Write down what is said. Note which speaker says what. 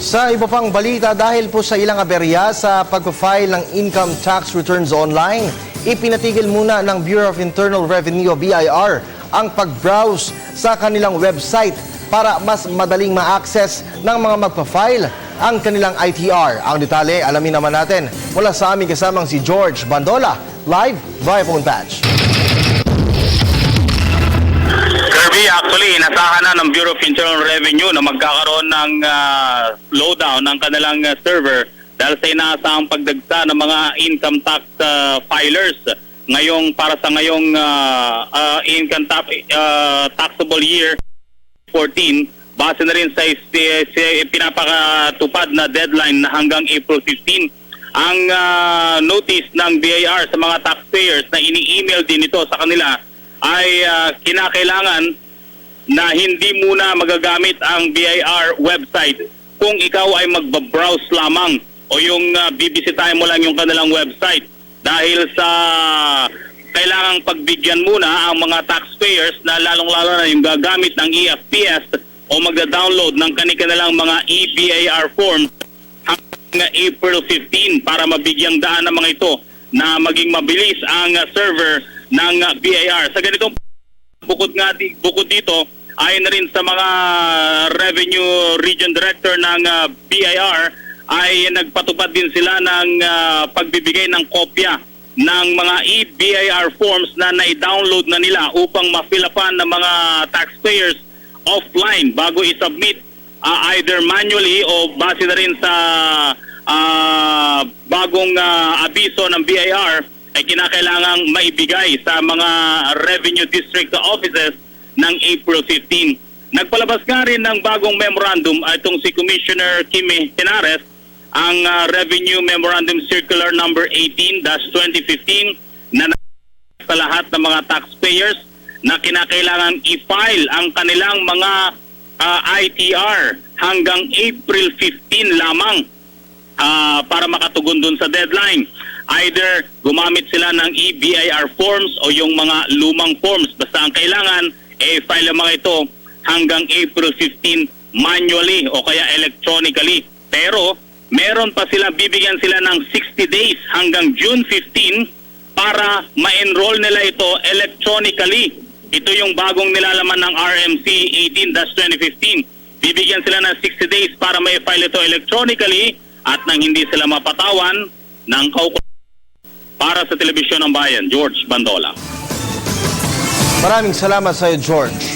Speaker 1: Sa iba pang balita, dahil po sa ilang aberya sa pag-file ng income tax returns online, ipinatigil muna ng Bureau of Internal Revenue o BIR ang pag-browse sa kanilang website para mas madaling ma-access ng mga magpa-file ang kanilang ITR. Ang detalye, alamin naman natin mula sa aming kasamang si George Bandola, live via phone patch.
Speaker 2: Kirby, actually, inasahan na ng Bureau of Internal Revenue na magkakaroon ng slowdown ng kanilang server dahil sa inaasahang pagdagsa ng mga income tax filers para sa ngayong income taxable year 14, base na rin sa pinapakatupad na deadline na hanggang April 15. Ang notice ng BIR sa mga taxpayers na ini-email din ito sa kanila ay kinakailangan na hindi muna magagamit ang BIR website kung ikaw ay magbabrowse lamang o yung bibisitahin mo lang yung kanilang website, dahil sa kailangang pagbigyan muna ang mga taxpayers na lalong-lalo na yung gagamit ng EFPS o magda-download ng kanilang mga e-BIR forms hanggang April 15 para mabigyang daan ng mga ito na maging mabilis ang server ng BIR. Sa ganitong bukod dito, ayon na rin sa mga Revenue Region Director ng BIR, ay nagpatupad din sila ng pagbibigay ng kopya ng mga e-BIR forms na na-download na nila upang ma-fill-upan ng mga taxpayers offline bago i-submit either manually o base na rin sa bagong abiso ng BIR ay kinakailangang maibigay sa mga revenue district offices ng April 15. Nagpalabas nga rin ng bagong memorandum itong si Commissioner Kimi Henares, ang Revenue Memorandum Circular number 18-2015 na sa lahat ng mga taxpayers na kinakailangan i-file ang kanilang mga ITR hanggang April 15 lamang para makatugon dun sa deadline. Either gumamit sila ng e-BIR forms o yung mga lumang forms. Basta ang kailangan, file ang mga ito hanggang April 15 manually o kaya electronically. Pero meron pa sila, bibigyan sila ng 60 days hanggang June 15 para ma-enroll nila ito electronically. Ito yung bagong nilalaman ng RMC 18-2015. Bibigyan sila ng 60 days para ma-file ito electronically at nang hindi sila mapatawan ng kaukulan. Para sa Telebisyon ng Bayan, George Bandola.
Speaker 1: Maraming salamat sa iyo, George.